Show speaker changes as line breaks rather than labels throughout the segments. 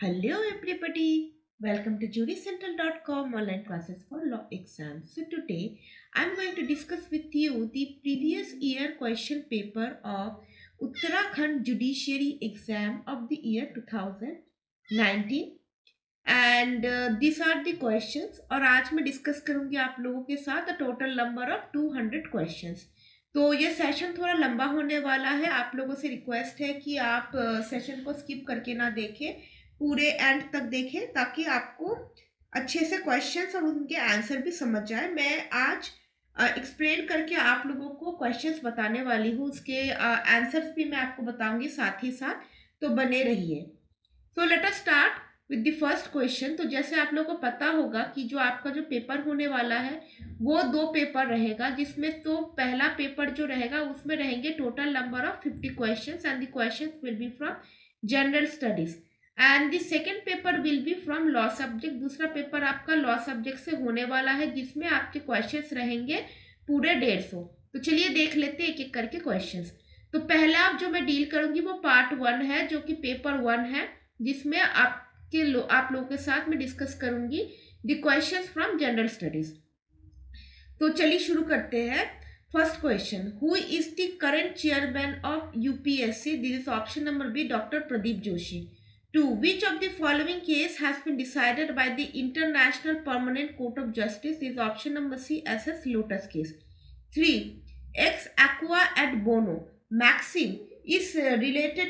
Hello, everybody. Welcome to jurycentral.com online classes for law exams. So, today I'm going to discuss with you the previous year question paper of Uttarakhand Judiciary exam of the year 2019. And this are the questions और आज मैं discuss करूंगी आप लोगों के साथ the total number of 200 questions. तो ये सेशन थोड़ा लंबा होने वाला है। आप लोगों से रिक्वेस्ट है कि आप सेशन को स्किप करके ना देखें, पूरे एंड तक देखें ताकि आपको अच्छे से क्वेश्चंस और उनके आंसर भी समझ जाए। मैं आज एक्सप्लेन करके आप लोगों को क्वेश्चंस बताने वाली हूँ, उसके आंसर्स भी मैं आपको बताऊंगी साथ ही साथ, तो बने रहिए। So let us start with the first question. तो जैसे आप लोगों को पता होगा कि जो आपका जो पेपर होने वाला है वो 2 पेपर रहेगा, जिसमें तो पहला पेपर जो रहेगा उसमें रहेंगे total number of 50 questions and the questions will be from general studies and the second paper will be from law subject. दूसरा पेपर आपका लॉ सब्जेक्ट से होने वाला है जिसमें आपके क्वेश्चंस रहेंगे पूरे 150। तो चलिए देख लेते हैं एक एक करके क्वेश्चंस। तो पहला जो मैं डील करूंगी वो पार्ट 1 है, जो कि पेपर 1 है, जिसमें आप लोगों के साथ मैं डिस्कस करूंगी the questions from general studies. तो चलिए शुरू करते हैं। First question, who is the current chairman of UPSC? This is option number B, doctor Pradeep Joshi. 2. Which of the following case has been decided by the International Permanent Court of Justice? This is option number C, SS Lotus case. 3. Ex aqua et bono maxim is related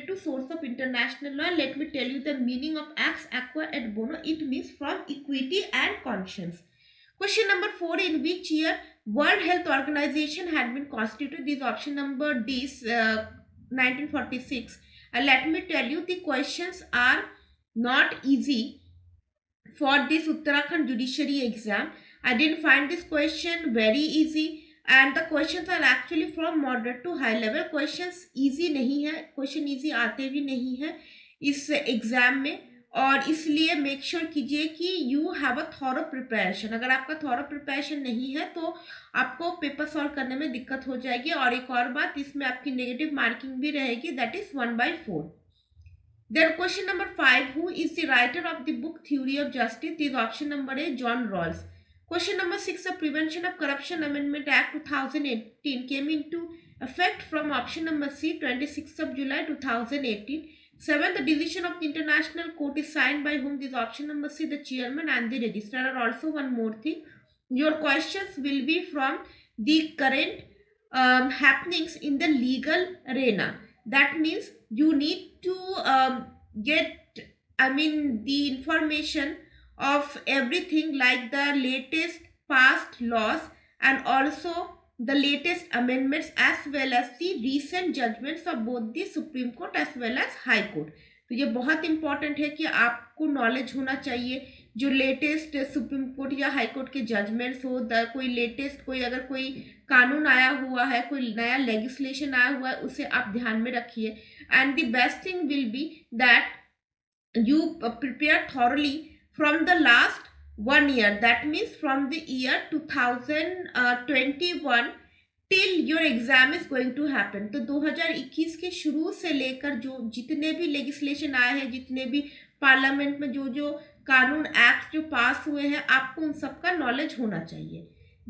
to source of international law. Let me tell you the meaning of ex aqua et bono. It means from equity and conscience. Question number 4, in which year World Health Organization had been constituted? This option number D, 1946. And let me tell you, the questions are not easy for this Uttarakhand judiciary exam. I didn't find this question very easy and the questions are actually from moderate to high level. Questions easy नहीं है, question easy आते भी नहीं है इस exam में, और इसलिए मेक श्योर कीजिए कि you have a thorough preparation. अगर आपका थॉरो प्रिपरेशन नहीं है तो आपको पेपर सॉल्व करने में दिक्कत हो जाएगी। और एक और बात, इसमें आपकी नेगेटिव मार्किंग भी रहेगी, that is 1/4। Then question number 5, who is the writer of the book Theory of Justice? This option number A, John Rawls. Question number 6, the Prevention of Corruption Amendment Act 2018 came into effect from option number C, 26th of July 2018. 7, the decision of the International Court is signed by whom? This option number C, the chairman and the registrar. Also one more thing, your questions will be from the current happenings in the legal arena. That means you need to get the information of everything, like the latest past laws and also the latest amendments as well as the recent judgments of both the Supreme Court as well as High Court. तो ये बहुत important है कि आपको knowledge होना चाहिए जो latest supreme court या हाई कोर्ट के जजमेंट्स हो, कोई लेटेस्ट अगर कोई कानून आया हुआ है, कोई नया लेजिस्लेशन आया हुआ है, उसे आप ध्यान में रखिए। And the best thing will be that you prepare thoroughly from the last 1 year, that means from the year 2021 till your exam is going to happen. तो 2021 के शुरू से लेकर जो जितने भी लेजिस्लेशन आए हैं, जितने भी पार्लियामेंट में जो कानून एक्ट जो पास हुए हैं, आपको उन सबका नॉलेज होना चाहिए।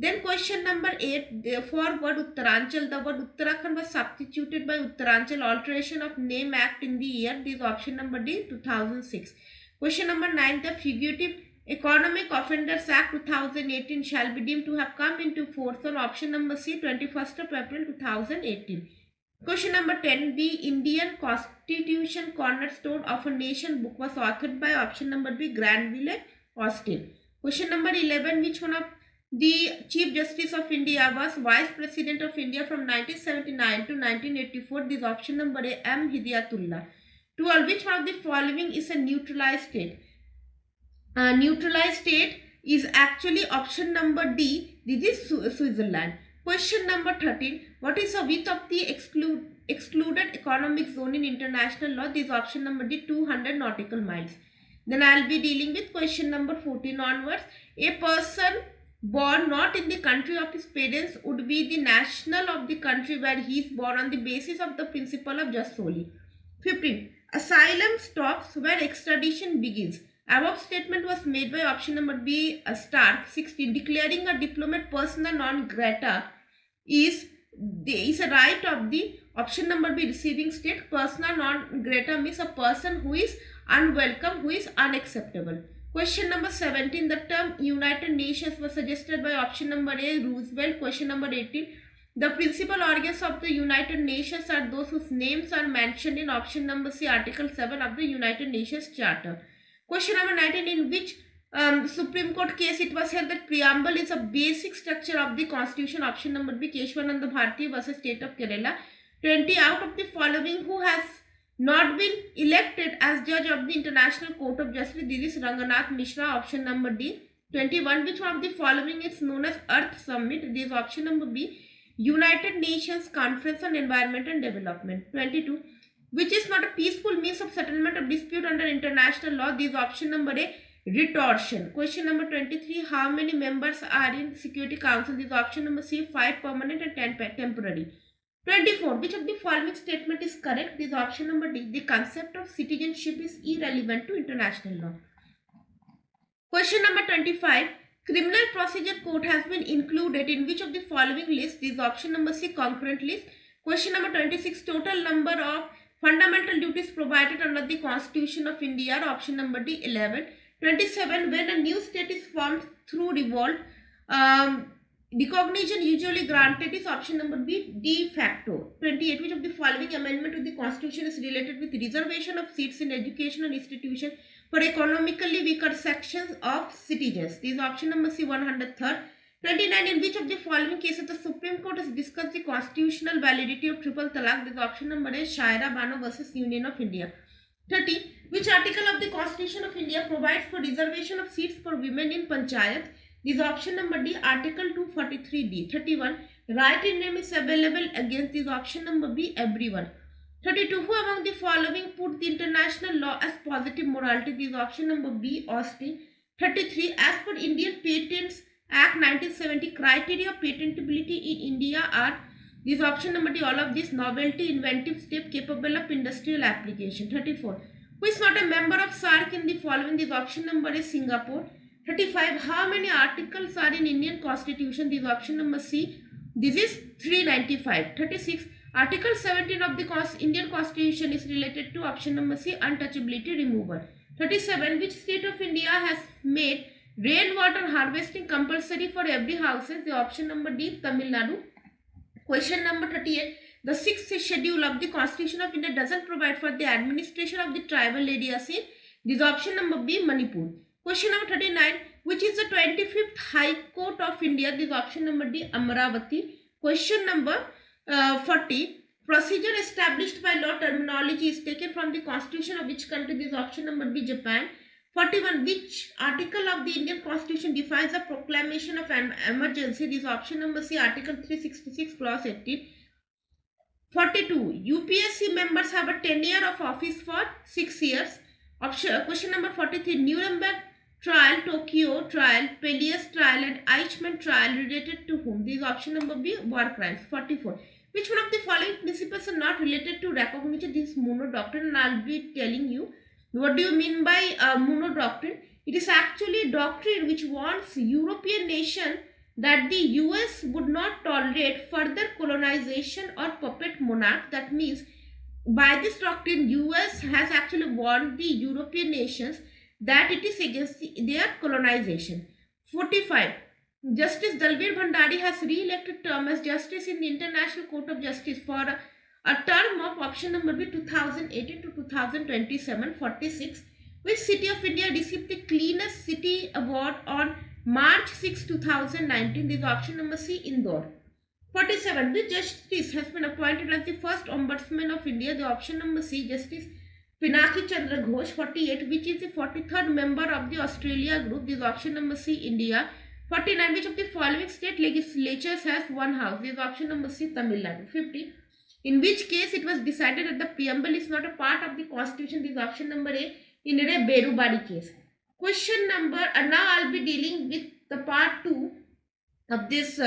Then question number 8, for word Uttaranchal, the word Uttarakhand was substituted by Uttaranchal, alteration of name act in the year. This option number D, 2006. Question number 9, the Fugitive Economic Offenders Act 2018 shall be deemed to have come into force on option number C, 21st of April 2018. Question number 10, the Indian Constitution Cornerstone of a Nation book was authored by option number B, Granville Austin. Question number 11, which one of the Chief Justice of India was Vice President of India from 1979 to 1984? This option number A, M. Hidayatullah. 12, which one of the following is a neutralized state? Neutralized state is actually option number D, this is Switzerland. Question number 13, what is the width of the excluded economic zone in international law? This is option number D, 200 nautical miles. Then I will be dealing with question number 14 onwards. A person born not in the country of his parents would be the national of the country where he is born on the basis of the principle of jus soli. 15, Asylum stops where extradition begins. Above statement was made by option number B, Stark 16. Declaring a diplomat persona non grata is a right of the option number B, receiving state. Persona non grata means a person who is unwelcome, who is unacceptable. Question number 17. The term United Nations was suggested by option number A, Roosevelt. Question number 18. The principal organs of the United Nations are those whose names are mentioned in option number C, Article 7 of the United Nations Charter. Question number 19. In which Supreme Court case it was held that preamble is a basic structure of the Constitution? Option number B, Keshwananda Bharti versus State of Kerala. 20. Out of the following, who has not been elected as judge of the International Court of Justice? This is Ranganath Mishra. Option number D. 21. Which one of the following is known as Earth Summit? This is option number B, United Nations Conference on Environment and Development. 22. Which is not a peaceful means of settlement of dispute under international law? This is option number A, retortion. Question number 23. How many members are in Security Council? This is option number C, 5 permanent and 10 temporary. 24. Which of the following statement is correct? This is option number D. The concept of citizenship is irrelevant to international law. Question number 25. Criminal Procedure Code has been included in which of the following list? This is option number C, concurrent list. Question number 26. Total number of fundamental duties provided under the Constitution of India. Option number D, 11. 27. When a new state is formed through revolt, recognition usually granted is option number B, de facto. 28. Which of the following amendment to the Constitution is related with reservation of seats in educational institutions for economically weaker sections of citizens? This is option number C, 103rd. 29. In which of the following cases the Supreme Court has discussed the constitutional validity of triple talaq? This is option number A, Shaira Bano versus Union of India. 30. Which article of the Constitution of India provides for reservation of seats for women in Panchayat? This is option number D, Article 243D. 31. Right in name is available against. This option number B, everyone. 32. Who among the following put the international law as positive morality? This is option number B, Austin. 33. As per Indian Patents Act 1970, criteria of patentability in India are. This option number D, all of this: novelty, inventive step, capable of industrial application. 34. Who is not a member of SAARC in the following? This option number is Singapore. 35. How many articles are in Indian Constitution? This option number C. This is 395. 36. Article 17 of the Indian Constitution is related to option number C, untouchability removal. 37. Which state of India has made rainwater harvesting compulsory for every house? The option number D, Tamil Nadu. Question number 38. The 6th schedule of the Constitution of India doesn't provide for the administration of the tribal areas in. This option number B, Manipur. Question number 39. Which is the 25th High Court of India? This option number D, Amaravati. Question number 40. Procedure established by law terminology is taken from the Constitution of which country? This option number B, Japan. 41. Which article of the Indian Constitution defines the proclamation of an emergency? This option number C, Article 366, Clause 18. 42. UPSC members have a tenure of office for 6 years. Question number 43. Nuremberg trial, Tokyo trial, Peleus trial and Eichmann trial related to whom? This is option number B, war crimes. 44. Which one of the following principles are not related to recognition? This is Monroe Doctrine, and I'll be telling you what do you mean by Monroe Doctrine. It is actually a doctrine which warns European nation that the US would not tolerate further colonization or puppet monarch. That means by this doctrine, US has actually warned the European nations that it is against their colonization. 45. Justice Dalbir Bhandari has re-elected term as justice in the International Court of Justice for a term of option number B, 2018 to 2027. 46. Which city of India received the Cleanest City Award on March 6, 2019? This is option number C, Indore. 47. Which justice has been appointed as the first ombudsman of India? The option number C, Justice Pinaki Chandra Ghosh. 48. Which is the 43rd member of the Australia Group? This is option number C, India. 49. Which of the following state legislatures has one house? This is option number C, Tamil Nadu. 50. In which case it was decided that the preamble is not a part of the Constitution? This is option number A, in a Berubadi case. Question number, now I'll be dealing with the part 2 of this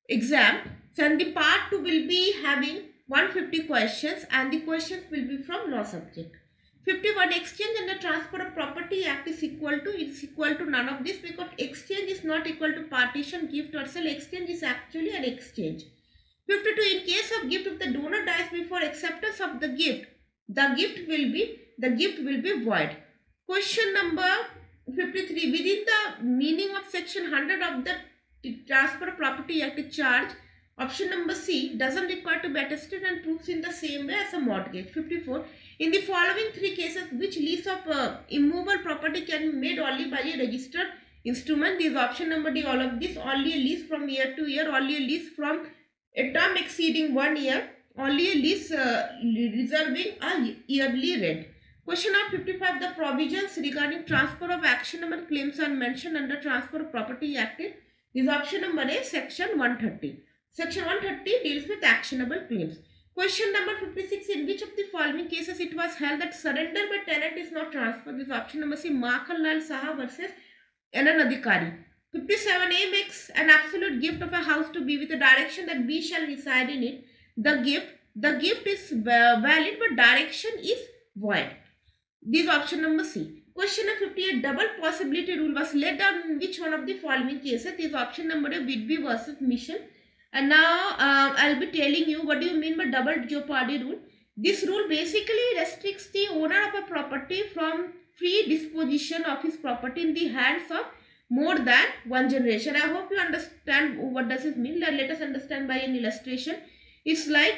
exam. So, and the part 2 will be having 150 questions, and the questions will be from law subject. 51, exchange and the transfer of property act is equal to none of this, because exchange is not equal to partition, gift or sale. Exchange is actually an exchange. 52, in case of gift, if the donor dies before acceptance of the gift, the gift will be void. Question number 53, within the meaning of section 100 of the Transfer of Property Act charge, option number C doesn't require to be attested and proves in the same way as a mortgage. 54, in the following three cases, which lease of immovable property can be made only by a registered instrument? This option number D, all of this. Only a lease from year to year, only a lease from a term exceeding 1 year, only a lease reserving a yearly rent. Question number 55, the provisions regarding transfer of actionable claims are mentioned under Transfer of Property Act. This option number A, section 130. Section 130 deals with actionable claims. Question number 56, in which of the following cases it was held that surrender by tenant is not transfer? This option number C, Makhan Lal Saha versus Anand Adhikari. 57A makes an absolute gift of a house to B with the direction that B shall reside in it. The gift is valid, but direction is void. This is option number C. Question number 58, double possibility rule was laid down in which one of the following cases? This is option number A, Whitby versus Mission. And now I'll be telling you what do you mean by double jeopardy rule. This rule basically restricts the owner of a property from free disposition of his property in the hands of more than one generation. I hope you understand what does it mean. Let us understand by an illustration. It's like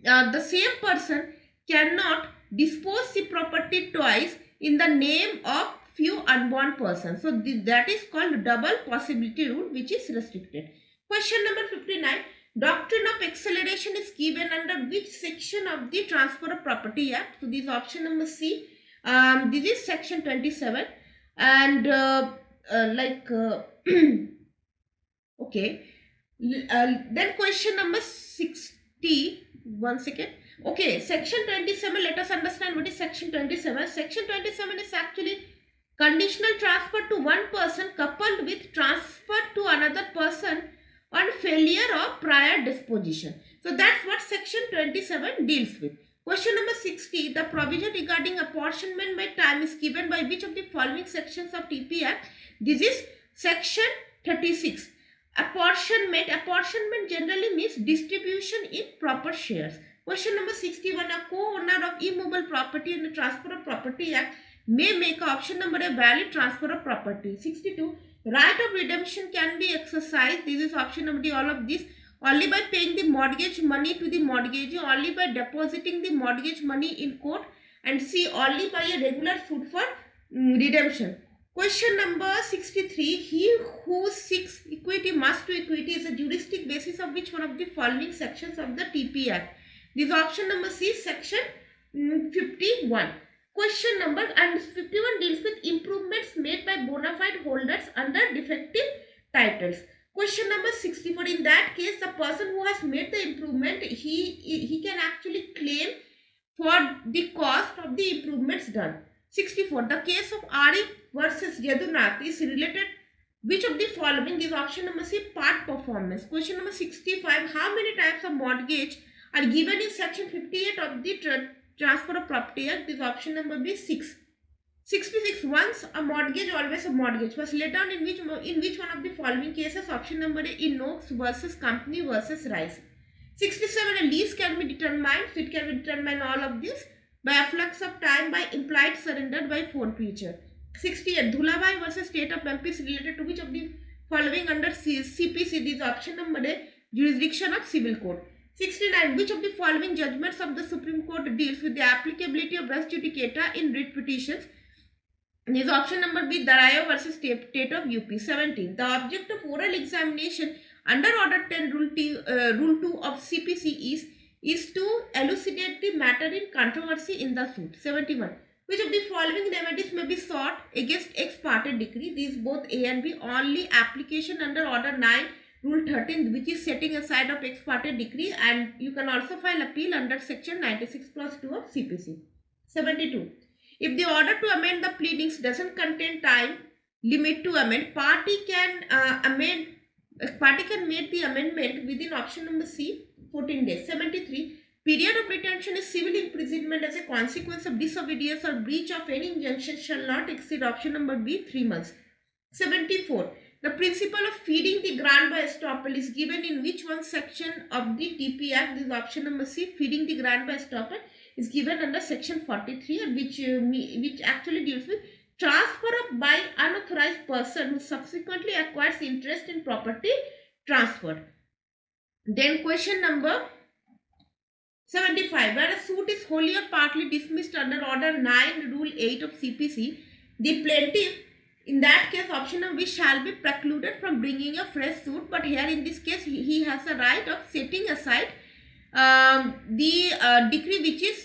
the same person cannot dispose the property twice in the name of few unborn persons. So that is called double possibility rule, which is restricted. Question number 59. Doctrine of acceleration is given under which section of the Transfer of Property Act? So this is option number C. This is section 27. And okay. Then question number 60. One second. Okay, section 27. Let us understand what is section 27. Section 27 is actually conditional transfer to one person coupled with transfer to another person on failure of prior disposition. So that's what section 27 deals with. Question number 60. The provision regarding apportionment by time is given by which of the following sections of TP Act? This is section 36. Apportionment generally means distribution in proper shares. Question number 61. A co-owner of immovable property in the Transfer of Property Act may make option number A, valid transfer of property. 62. Right of redemption can be exercised. This is option number D, all of this. Only by paying the mortgage money to the mortgagee, only by depositing the mortgage money in court, and C, only by a regular suit for redemption. Question number 63. He who seeks equity must to equity is a juristic basis of which one of the following sections of the TP Act? This is option number C, section 51. Question number and 51 deals with improvements made by bona fide holders under defective titles. Question number 64. In that case, the person who has made the improvement, he can actually claim for the cost of the improvements done. 64. The case of Ari versus Yadunath is related which of the following? This option number C, part performance. Question number 65. How many types of mortgage are given in section 58 of the Transfer of Property Act? This option number B, 6. 66. Once a mortgage, always a mortgage was laid down in which one of the following cases? Option number A, in Noakes versus Company versus Rice. 67. A lease can be determined. So it can be determined all of this by afflux of time, by implied surrender, by forfeiture. 68. Dhulabai versus State of MP is related to which of the following under CPC? This option number A, jurisdiction of civil court. 69. Which of the following judgments of the Supreme Court deals with the applicability of res judicata in writ petitions? This is option number B, Darayo versus State of UP. 17. The object of oral examination under Order 10 Rule 2 of CPC is to elucidate the matter in controversy in the suit. 71. Which of the following remedies may be sought against ex parte decree? These both A and B. Only application under Order 9 Rule 13, which is setting aside of ex parte decree, and you can also file appeal under section 96 clause 2 of CPC. 72. If the order to amend the pleadings doesn't contain time limit to amend, party can make the amendment within option number C, 14 days. 73. Period of detention is civil imprisonment as a consequence of disobedience or breach of any injunction shall not exceed option number B 3 months. 74. The principle of feeding the grant by estoppel is given in which one section of the TP Act? This is option number C. Feeding the grant by estoppel is given under section 43, and which actually deals with transfer of by unauthorized person who subsequently acquires interest in property transferred. Then question number 75. Where a suit is wholly or partly dismissed under order 9 rule 8 of CPC, the plaintiff in that case option of which shall be precluded from bringing a fresh suit, but here in this case he has a right of setting aside the decree which is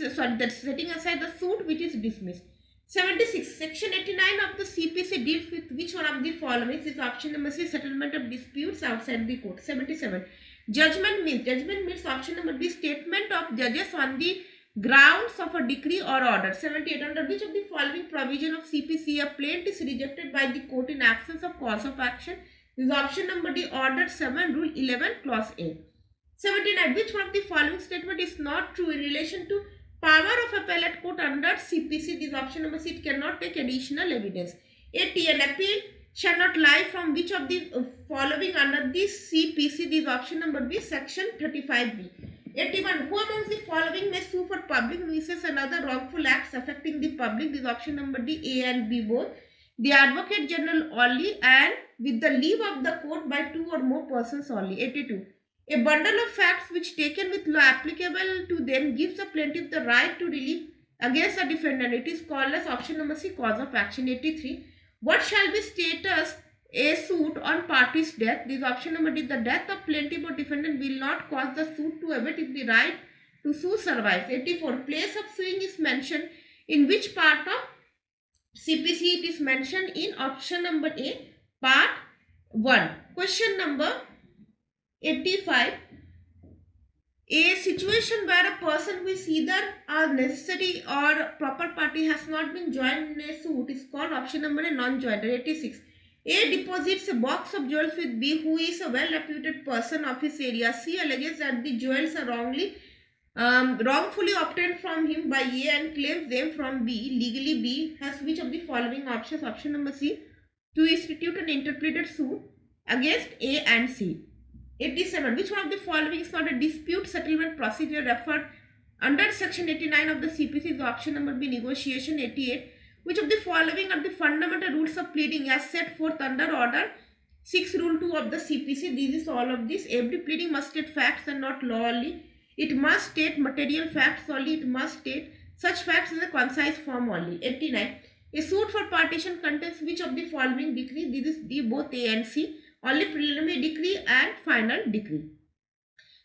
setting aside the suit which is dismissed. 76. Section 89 of the CPC deals with which one of the following? Is option number C. Settlement of disputes outside the court. 77. Judgment means option number B. Statement of judges on the grounds of a decree or order. 78. Under which of the following provision of CPC a plaint is rejected by the court in absence of cause of action? This is option number D. Order 7 rule 11 clause A. 79. Which one of the following statement is not true in relation to power of appellate court under CPC? This option number C. It cannot take additional evidence. 80. An appeal shall not lie from which of the following under this CPC? This option number B. Section 35B. 81. Who amongst the following may sue for public nuisance and other wrongful acts affecting the public? This option number D. A and B both. The Advocate General only and with the leave of the court by 2 or more persons only. 82. A bundle of facts which taken with law applicable to them gives the plaintiff the right to relief against the defendant. It is called as option number C. Cause of action. 83. What shall be status a suit on party's death? This option number D. The death of plaintiff or defendant will not cause the suit to abate if the right to sue survives. 84. Place of suing is mentioned in which part of CPC? It is mentioned in option number A, part 1. Question number 85. A situation where a person who is either a necessary or proper party has not been joined in a suit is called option number A, non-joiner. 86. A deposits a box of jewels with B, who is a well-reputed person of his area. C alleges that the jewels are wrongfully obtained from him by A and claims them from B. Legally, B has which of the following options? Option number C. To institute an interpreted suit against A and C. 87. Which one of the following is not a dispute settlement procedure referred under section 89 of the CPC? Is option number B. Negotiation. 88. Which of the following are the fundamental rules of pleading as set forth under order 6 rule 2 of the CPC? This is all of this. Every pleading must state facts and not law only. It must state material facts only. It must state such facts in a concise form only. 89. A suit for partition contains which of the following decree? This is D, both A and C. Only preliminary decree and final decree.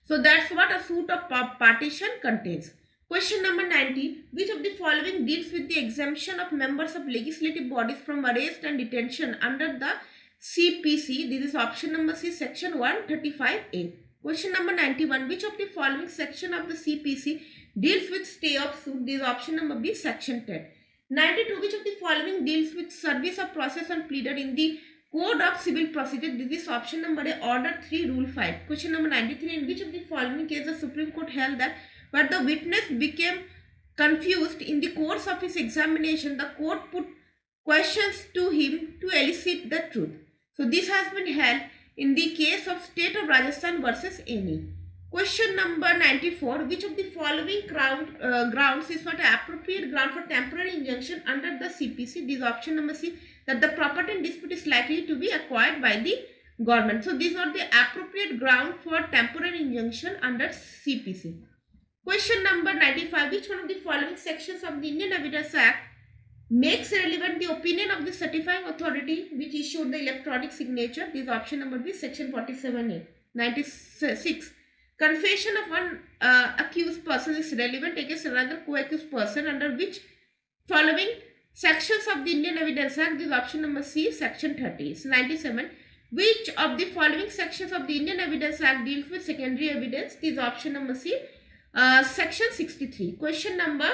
So that's what a suit of partition contains. Question number 90. Which of the following deals with the exemption of members of legislative bodies from arrest and detention under the CPC? This is option number C, section 135A. Question number 91. Which of the following section of the CPC deals with stay of suit? This is option number B, section 10. 92. Which of the following deals with service of process on pleader in the Code of Civil Procedure? This is option number A, order 3 rule 5. Question number 93. In which of the following case the Supreme Court held that where the witness became confused in the course of his examination, the court put questions to him to elicit the truth? So this has been held in the case of State of Rajasthan versus any. Question number 94. Which of the following grounds is not an appropriate ground for temporary injunction under the CPC? This is option number C, that the property in dispute is likely to be acquired by the government. So this is not the appropriate ground for temporary injunction under CPC. Question number 95. Which one of the following sections of the Indian Evidence Act makes relevant the opinion of the certifying authority which issued the electronic signature? This is option number B, section 47A. 96. Confession of one accused person is relevant against another co-accused person under which following sections of the Indian Evidence Act? This is option number C, section 30. 97. Which of the following sections of the Indian Evidence Act deals with secondary evidence? This is option number C, section 63. Question number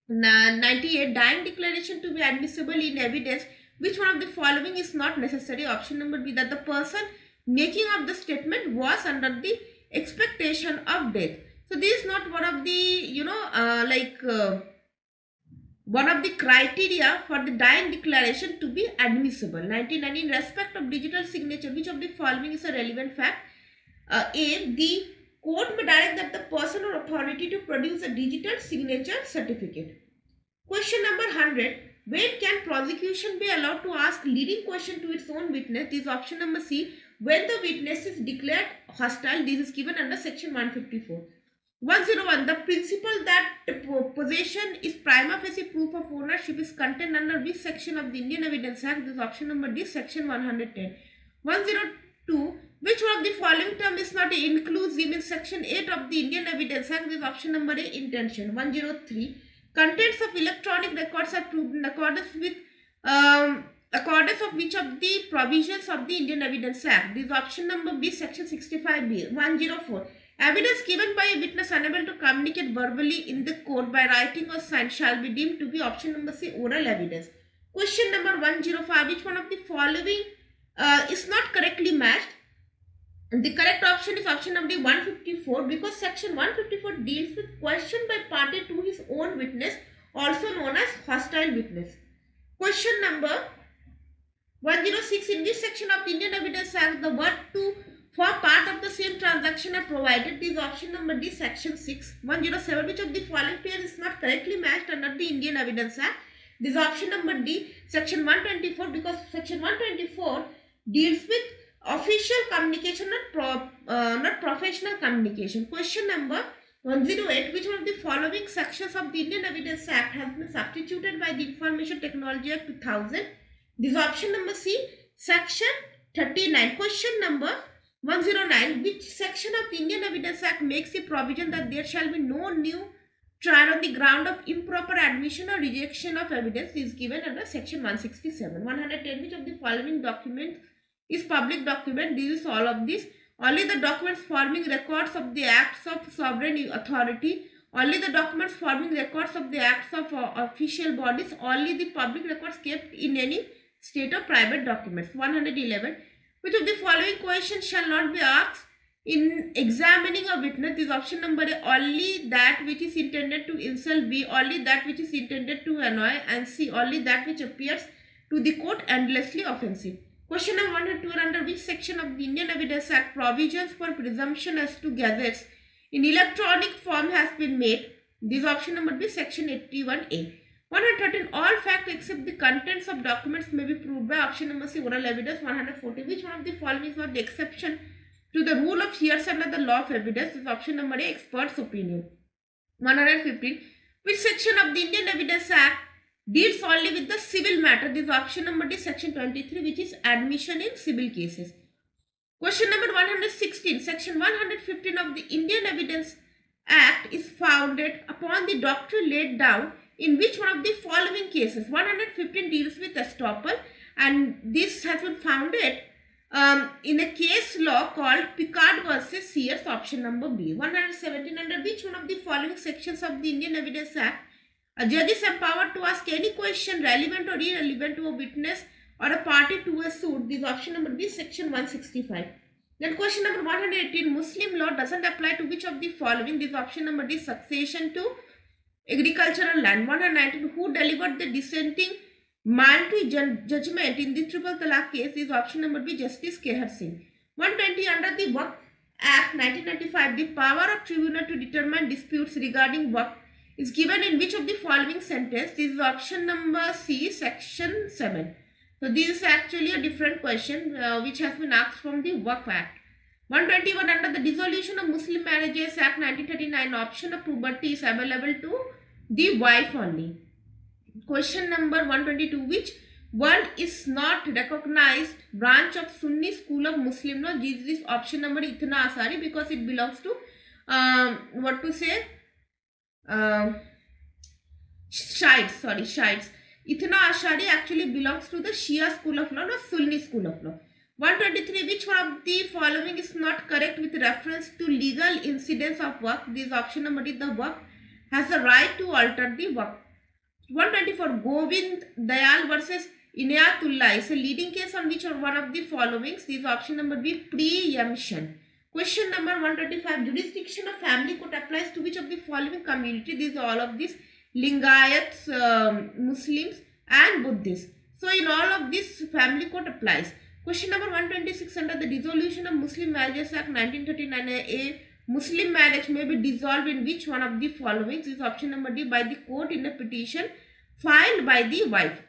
98. Dying declaration to be admissible in evidence. Which one of the following is not necessary? Option number B, that the person making of the statement was under the expectation of death. So this is not one of the one of the criteria for the dying declaration to be admissible. 99. In respect of digital signature, which of the following is a relevant fact? A. The court may direct that the person or authority to produce a digital signature certificate. Question number 100. When can prosecution be allowed to ask leading question to its own witness? This is option number C. When the witness is declared hostile. This is given under section 154. 101. The principle that possession is prima facie proof of ownership is contained under which section of the Indian Evidence Act? This is option number D, section 110. 102. Which one of the following term is not inclusive in section 8 of the Indian Evidence Act? This is option number A, intention. 103. Contents of electronic records are proved in accordance with accordance of which of the provisions of the Indian Evidence Act? This is option number B, section 65B. 104. Evidence given by a witness unable to communicate verbally in the court by writing or sign shall be deemed to be option number C, oral evidence. Question number 105. Which one of the following is not correctly matched? The correct option is option number 154, because section 154 deals with question by party to his own witness, also known as hostile witness. Question number 106. In this section of the Indian Evidence Act, the word to for part of the same transaction are provided. This is option number D, section 6. 107. Which of the following pair is not correctly matched under the Indian Evidence Act? This is option number D, section 124, because section 124 deals with official communication, not professional communication. Question number 108. Which one of the following sections of the Indian Evidence Act has been substituted by the Information Technology Act 2000? This is option number C, section 39. Question number 109. Which section of the Indian Evidence Act makes the provision that there shall be no new trial on the ground of improper admission or rejection of evidence? Is given under section 167. 110. Which of the following documents is public document? This is all of this. Only the documents forming records of the acts of sovereign authority, only the documents forming records of the acts of official bodies, only the public records kept in any state or private documents. 111. Which of the following questions shall not be asked in examining a witness? Is option number A, only that which is intended to insult, B, only that which is intended to annoy, and C, only that which appears to the court endlessly offensive. Question number 102. Under which section of the Indian Evidence Act provisions for presumption as to gazettes in electronic form has been made? This is option number B, section 81A. 113. All facts except the contents of documents may be proved by option number C, oral evidence. 140. Which one of the following is not the exception to the rule of hearsay under the law of evidence? This is option number A, expert's opinion. 115. Which section of the Indian Evidence Act deals only with the civil matter? This is option number D, section 23, which is admission in civil cases. Question number 116. Section 115 of the Indian Evidence Act is founded upon the doctrine laid down in which one of the following cases? 115 deals with estoppel, and this has been founded in a case law called Picard versus Sears, option number B. 117. Under which one of the following sections of the Indian Evidence Act a judge is empowered to ask any question relevant or irrelevant to a witness or a party to a suit? This is option number B, section 165. Then question number 118. Muslim law doesn't apply to which of the following? This is option number D, succession to agricultural land. 119. Who delivered the dissenting minority judgment in the Triple Talaq case? Is option number B, Justice Kehar Singh. 120. Under the Waqf Act 1995, the power of tribunal to determine disputes regarding Waqf is given in which of the following sentence? This is option number C, section 7. So this is actually a different question which has been asked from the Waqf Act. 121. Under the Dissolution of Muslim Marriages Act 1939, option of puberty is available to the wife only. Question number 122. Which one is not recognized branch of Sunni school of Muslim law? This is option number Ithna Ashari, because it belongs to Shiites. Ithna Ashari actually belongs to the Shia school of law, not Sunni school of law. 123. Which one of the following is not correct with reference to legal incidence of Waqf? This option number D, the Waqf has the right to alter the Waqf. 124. Govind Dayal versus Inayatullah is a leading case on which one of the following? This is option number B, preemption. Question number 135. Jurisdiction of family court applies to which of the following community? These are all of these Lingayats, Muslims and Buddhists. So in all of this, family court applies. Question number 126. Under the Dissolution of Muslim Marriages Act 1939, a Muslim marriage may be dissolved in which one of the following? This is option number D, by the court in a petition filed by the wife.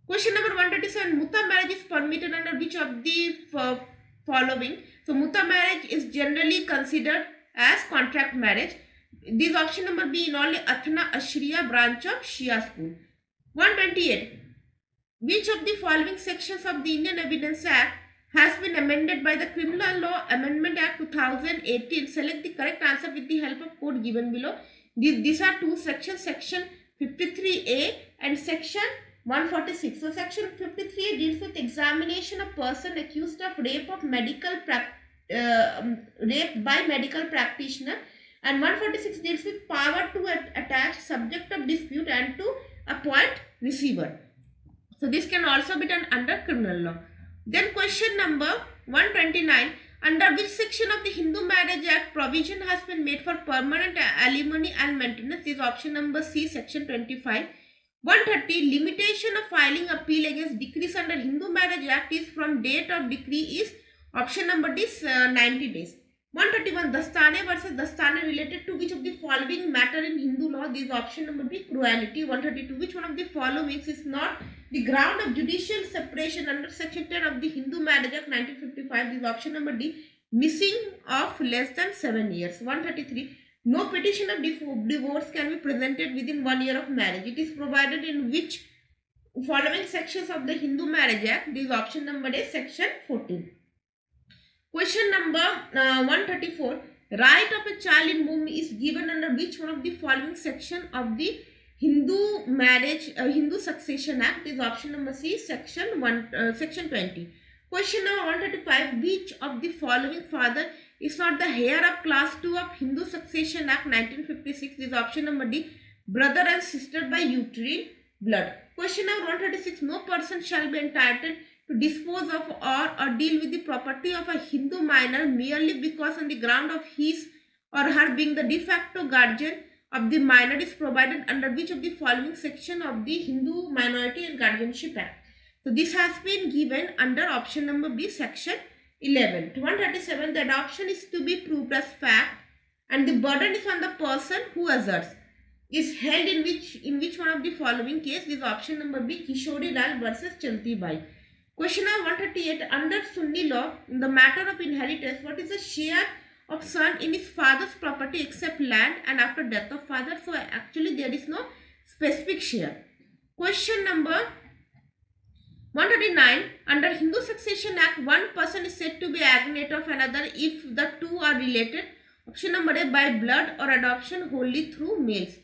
Question number 137. Mutta marriage is permitted under which of the following? So Mutta marriage is generally considered as contract marriage. This option number B in only Athna Ashriya branch of Shia school. 128. Which of the following sections of the Indian Evidence Act has been amended by the Criminal Law Amendment Act 2018? Select the correct answer with the help of code given below. These are two sections, section 53A and section 146. So section 53A deals with examination of person accused of rape by medical practitioner, and 146 deals with power to attach subject of dispute and to appoint receiver. So this can also be done under criminal law. Then question number 129. Under which section of the Hindu Marriage Act provision has been made for permanent alimony and maintenance? This is option number C, section 25. 130. Limitation of filing appeal against decrees under Hindu Marriage Act is from date of decree is option number D, 90 days. 131. Dastane versus Dastane related to which of the following matter in Hindu law? This is option number B, cruelty. 132. Which one of the following is not the ground of judicial separation under section 10 of the Hindu Marriage Act 1955? This is option number D, missing of less than 7 years. 133. No petition of divorce can be presented within 1 year of marriage. It is provided in which following sections of the Hindu Marriage Act? This is option number A, section 14. Question number 134. Right of a child in womb is given under which one of the following section of the Hindu Hindu Succession Act? Is option number C, section 20. Question number 135. Which of the following father is not the heir of class 2 of Hindu Succession Act 1956? Is option number D, brother and sister by uterine blood. Question number 136. No person shall be entitled to dispose of or deal with the property of a Hindu minor merely because on the ground of his or her being the de facto guardian of the minor is provided under which of the following section of the Hindu Minority and Guardianship Act? So this has been given under option number B, section 11. 137. The adoption is to be proved as fact and the burden is on the person who asserts. Is held in which one of the following case? This is option number B, Kishori Lal versus Chanti Bai. Question number 138. Under Sunni law, in the matter of inheritance, what is the share of son in his father's property except land and after death of father? So actually there is no specific share. Question number 139. Under Hindu Succession Act, one person is said to be agnate of another if the two are related. Option number A, by blood or adoption wholly through males.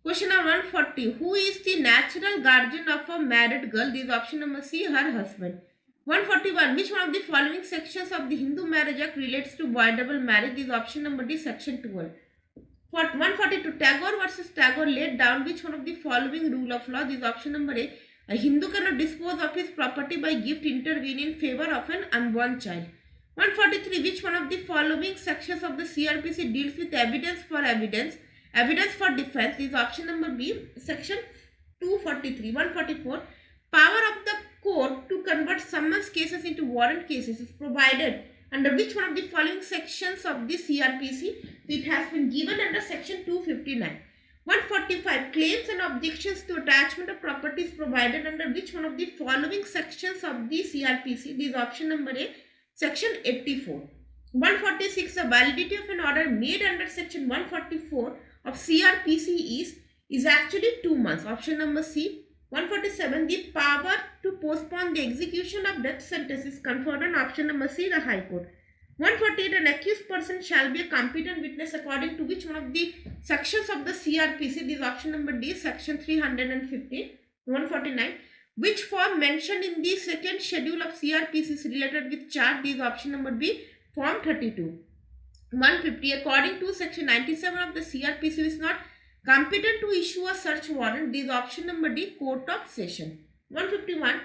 Question number 140. Who is the natural guardian of a married girl? This is option number C, her husband. 141. Which one of the following sections of the Hindu Marriage Act relates to voidable marriage? This is option number D, section 12. For 142. Tagore versus Tagore laid down which one of the following rule of law? This is option number A. A Hindu cannot dispose of his property by gift intervene in favor of an unborn child. 143. Which one of the following sections of the CRPC deals with evidence for evidence? Evidence for defense is option number B, section 243. 144. Power of the court to convert summons cases into warrant cases is provided under which one of the following sections of the CRPC? It has been given under section 259. 145. Claims and objections to attachment of property is provided under which one of the following sections of the CRPC? This is option number A, section 84. 146. The validity of an order made under section 144 of CRPC is actually 2 months. Option number C. 147. The power to postpone the execution of death sentence is conferred on option number C, the High Court. 148. An accused person shall be a competent witness according to which one of the sections of the CRPC? This is option number D, section 315. 149. Which form mentioned in the second schedule of CRPC is related with charge? This is option number B, form 32. 150. According to section 97 of the CRPC is not competent to issue a search warrant. This is option number D, court of session. 151.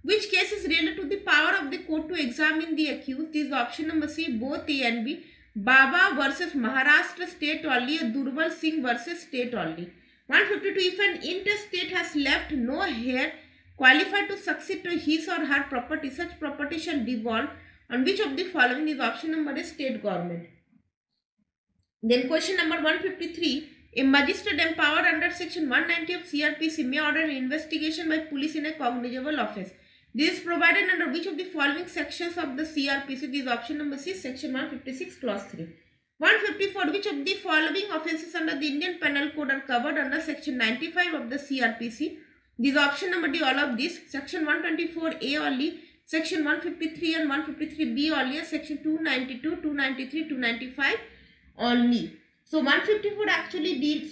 Which case is related to the power of the court to examine the accused? This is option number C, both A and B. Baba versus Maharashtra state only, Durbal Singh versus state only. 152. If an interstate has left no heir qualified to succeed to his or her property, such property shall devolve on which of the following is option number A, state government. Then question number 153. A magistrate empowered under section 190 of CRPC may order an investigation by police in a cognizable offence. This is provided under which of the following sections of the CRPC? This is option number C, section 156 clause 3. 154. Which of the following offences under the Indian Penal Code are covered under section 95 of the CRPC? This is option number D, all of this. Section 124A only, section 153 and 153B only, section 292, 293, 295 only. So 154 actually deals,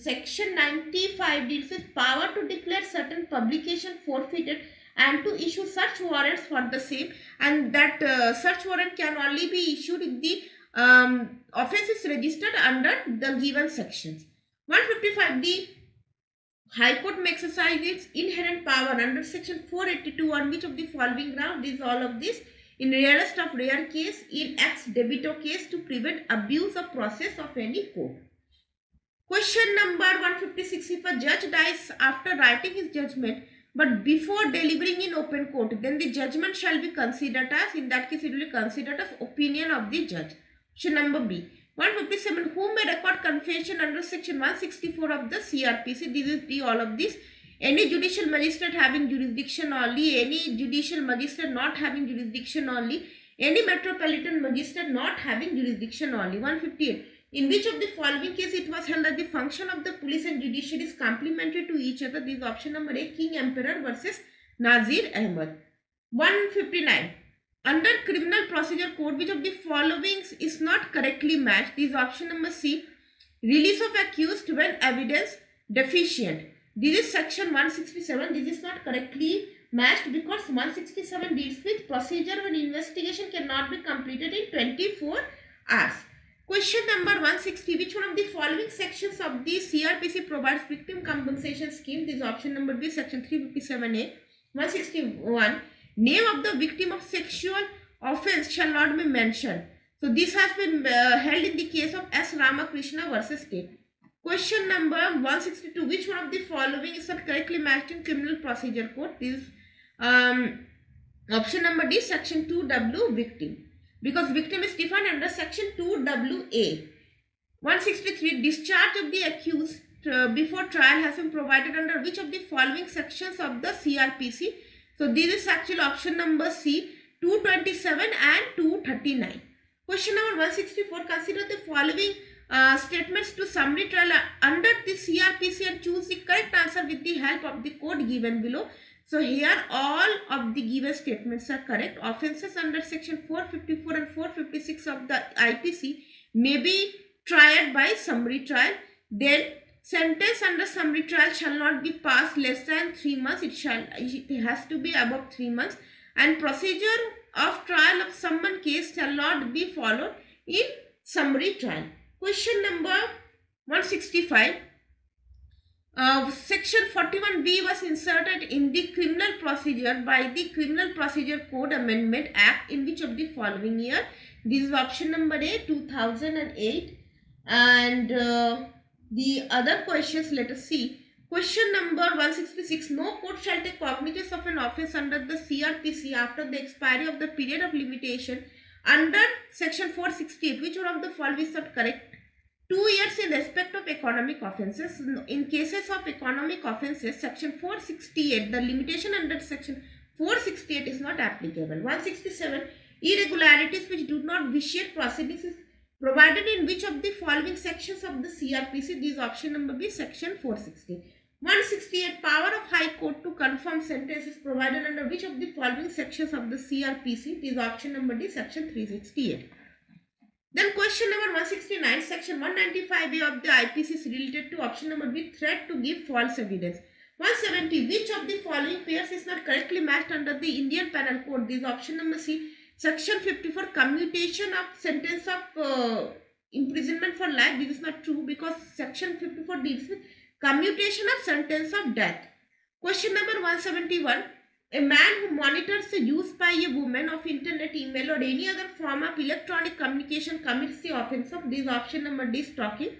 section 95 deals with power to declare certain publication forfeited and to issue search warrants for the same, and that search warrant can only be issued if the offence is registered under the given sections. 155. The High Court may exercise its inherent power under section 482 on which of the following ground? This is all of this. In rarest of rare case, in ex debito case, to prevent abuse of process of any court. Question number 156. If a judge dies after writing his judgment but before delivering in open court, then the judgment shall be considered as, in that case it will be considered as opinion of the judge. Option number B. 157. Who may record confession under section 164 of the CRPC? This is the all of this. Any judicial magistrate having jurisdiction only, any judicial magistrate not having jurisdiction only, any metropolitan magistrate not having jurisdiction only. 158. In which of the following case it was held that the function of the police and judiciary is complementary to each other? This is option number A, King Emperor versus Nazir Ahmed. 159. Under Criminal Procedure Code, which of the following is not correctly matched? This is option number C, release of accused when evidence deficient. This is section 167. This is not correctly matched because 167 deals with procedure when investigation cannot be completed in 24 hours. Question number 160. Which one of the following sections of the CRPC provides victim compensation scheme? This is option number B, section 357A. 161. Name of the victim of sexual offence shall not be mentioned. So this has been held in the case of S. Ramakrishna versus State. Question number 162. Which one of the following is not correctly matched in Criminal Procedure Code? This is option number D, section 2W, victim. Because victim is defined under section 2WA. 163. Discharge of the accused before trial has been provided under which of the following sections of the CRPC? So this is actually option number C, 227 and 239. Question number 164. Consider the following statements to summary trial under the CRPC and choose the correct answer with the help of the code given below. So here all of the given statements are correct. Offences under section 454 and 456 of the IPC may be tried by summary trial. Then sentence under summary trial shall not be passed less than 3 months. It has to be above 3 months. And procedure of trial of summon case shall not be followed in summary trial. Question number 165. Section 41B was inserted in the criminal procedure by the Criminal Procedure Code Amendment Act in which of the following year? This is option number A, 2008. And the other questions, let us see. Question number 166. No court shall take cognizance of an offence under the CRPC after the expiry of the period of limitation under section 468. Which one of the following is not correct? 2 years in respect of economic offences. In cases of economic offences, section 468, the limitation under section 468 is not applicable. 167. Irregularities which do not vitiate proceedings is provided in which of the following sections of the CRPC? This is option number B, section 460. 168. Power of High Court to confirm sentence is provided under which of the following sections of the CRPC? This is option number D, section 368. Then question number 169, section 195A of the IPC is related to option number B, threat to give false evidence. 170. Which of the following pairs is not correctly matched under the Indian Penal Code? This is option number C, section 54, commutation of sentence of imprisonment for life. This is not true because section 54 deals with commutation of sentence of death. Question number 171. A man who monitors the use by a woman of internet, email or any other form of electronic communication commits the offense of this. Option number D, stalking.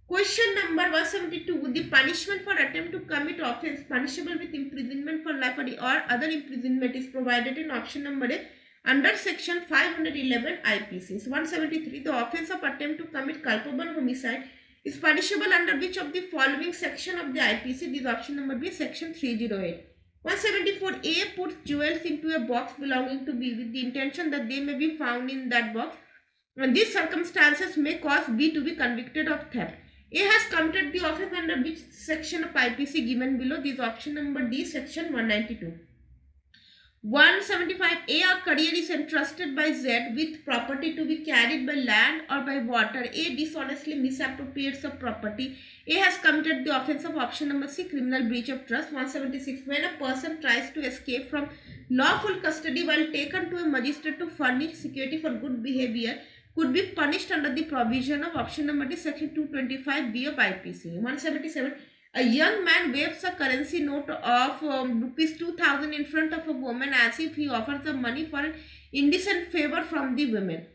Question number 172. The punishment for attempt to commit offense punishable with imprisonment for life or other imprisonment is provided in option number A under section 511 IPC. 173. The offense of attempt to commit culpable homicide is punishable under which of the following section of the IPC? This option number B, section 308. 174. A puts jewels into a box belonging to B with the intention that they may be found in that box, and these circumstances may cause B to be convicted of theft. A has committed the offence under which section of IPC given below? This option number D, section 192. 175. A career is entrusted by Z with property to be carried by land or by water. A dishonestly misappropriates of property. A has committed the offence of option number C, criminal breach of trust. 176. When a person tries to escape from lawful custody while taken to a magistrate to furnish security for good behavior, could be punished under the provision of option number D, section 225B of IPC. 177. A young man waves a currency note of rupees 2000 in front of a woman as if he offers the money for an indecent favor from the woman.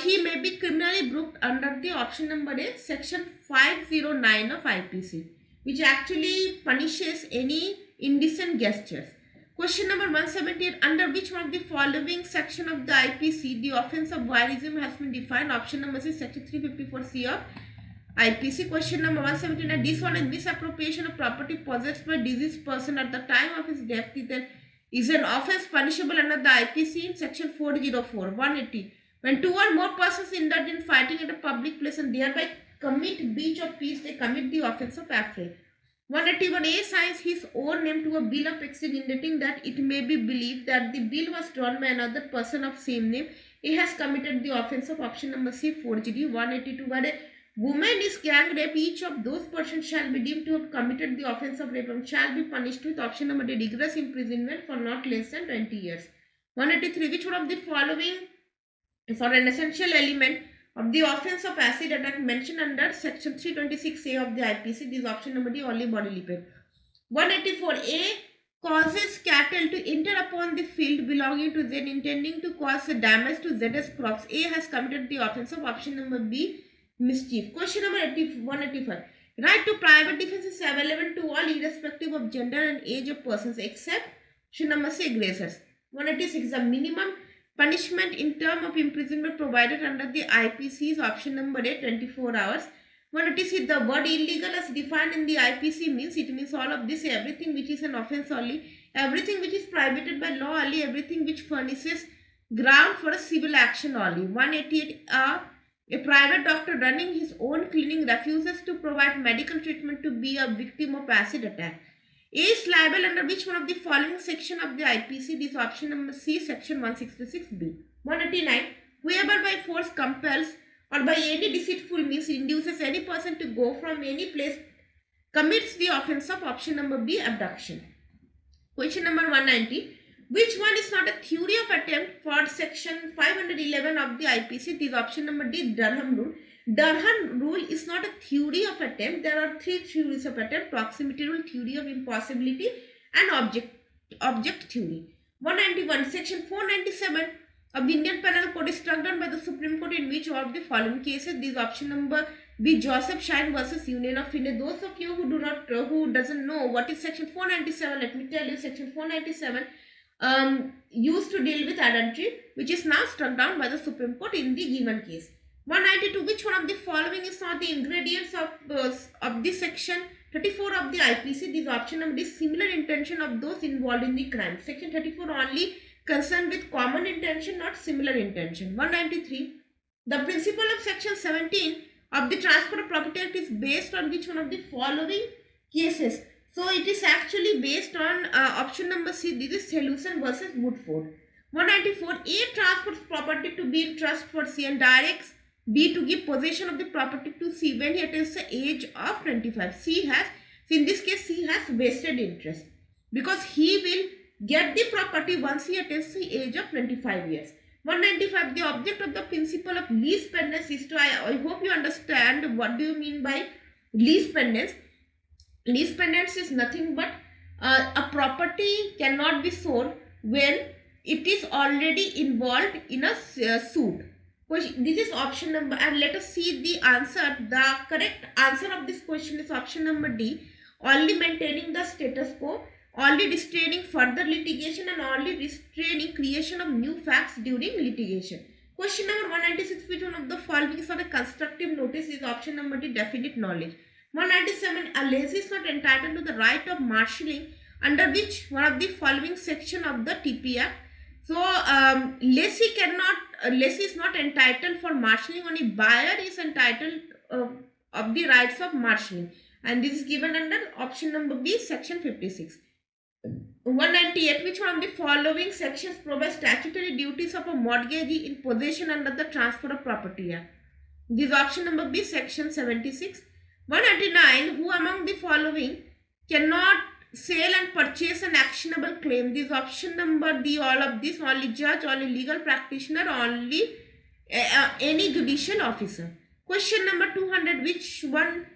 He may be criminally booked under the option number A, section 509 of IPC, which actually punishes any indecent gestures. Question number 178. Under which one of the following section of the IPC the offence of voyeurism has been defined? Option number C, section 354C of IPC. Question number 179. Dishonest misappropriation of property possessed by deceased person at the time of his death is an offence punishable under the IPC in section 404. 180. When two or more persons indulge in fighting at a public place and thereby commit breach of peace, they commit the offence of affray. 181. A signs his own name to a bill of exchange indicating that it may be believed that the bill was drawn by another person of same name. A has committed the offence of option number C, forgery. 182. Where a woman is gang rape, each of those persons shall be deemed to have committed the offence of rape and shall be punished with option number D, rigorous imprisonment for not less than 20 years. 183. Which one of the following is an essential element of the offence of acid attack mentioned under section 326A of the IPC? This is option number D, only bodily pain. 184. A causes cattle to enter upon the field belonging to Z intending to cause damage to Z's crops. A has committed the offence of option number B, mischief. Question number 185. Right to private defense is available to all irrespective of gender and age of persons except option number C, aggressors. 186. The minimum punishment in term of imprisonment provided under the IPC is option number A, 24 hours. 186. The word illegal as defined in the IPC means all of this, everything which is an offence only, everything which is prohibited by law only, everything which furnishes ground for a civil action only. 188. A private doctor running his own clinic refuses to provide medical treatment to be a victim of acid attack. A is liable under which one of the following section of the IPC? This option number C, section 166B. 189. Whoever by force compels or by any deceitful means induces any person to go from any place commits the offence of option number B, abduction. Question number 190. Which one is not a theory of attempt for section 511 of the IPC? This is option number D, Durham rule. Durham rule is not a theory of attempt. There are three theories of attempt: proximity rule, theory of impossibility, and object theory. 191. Section 497 of the Indian Penal Code is struck down by the Supreme Court in which of the following cases? This option number B, Joseph Shine versus Union of India. Those of you who doesn't know what is section 497, let me tell you. Section 497 used to deal with adultery, which is now struck down by the Supreme Court in the given case. 192. Which one of the following is not the ingredients of the section 34 of the IPC? This option number is similar intention of those involved in the crime. Section 34 only concerned with common intention, not similar intention. 193. The principle of section 17 of the Transport of Property Act is based on which one of the following cases? So it is actually based on option number C. This is Helluson versus Woodford. 194. A transports property to B in trust for C and directs B to give possession of the property to C when he attains the age of 25. In this case, C has vested interest because he will get the property once he attains the age of 25 years. 195. The object of the principle of lease pendants is to, I hope you understand what do you mean by lease pendants. Lease pendants is nothing but A property cannot be sold when it is already involved in a suit. This is option number, and let us see the answer. The correct answer of this question is option number D. Only maintaining the status quo, only restraining further litigation, and only restraining creation of new facts during litigation. Question number 196. Which one of the following is not a constructive notice? Is option number D, definite knowledge. 197. A lessee is not entitled to the right of marshalling under which one of the following section of the TP Act. So lessee is not entitled for marshalling. Only buyer is entitled of the rights of marshalling, and this is given under option number B, section 56. 198. Which one of the following sections provides statutory duties of a mortgagee in possession under the Transfer of Property Act? This is option number B, section 76. 199. Who among the following cannot sell and purchase an actionable claim? This is option number D, all of this. Only judge, only legal practitioner, only any judicial officer. Question number 200. Which one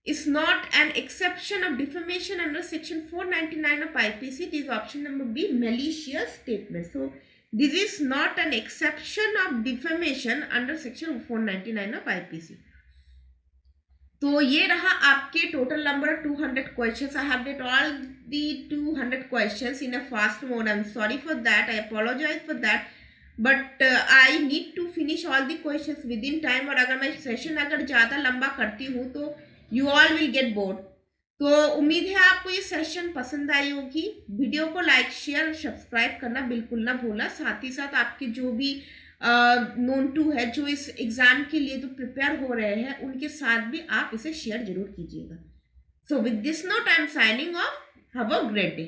is not an exception of defamation under section 499 of IPC? This is option number B, malicious statement. So this is not an exception of defamation under section 499 of IPC. तो ये रहा आपके total number 200 questions. I have did all the 200 questions in a fast mode. I am sorry for that, I apologise for that, but I need to finish all the questions within time. और अगर मैं session अगर ज़्यादा लंबा करती हूँ तो you all will get bored. तो उम्मीद है आपको ये सेशन पसंद आई होगी. वीडियो को लाइक, शेयर, सब्सक्राइब करना बिल्कुल ना भूलना. साथ ही साथ आपके जो भी नोन टू है, जो इस एग्जाम के लिए तो प्रिपेयर हो रहे हैं, उनके साथ भी आप इसे शेयर जरूर कीजिएगा. So with this note I am signing off. Have a great day.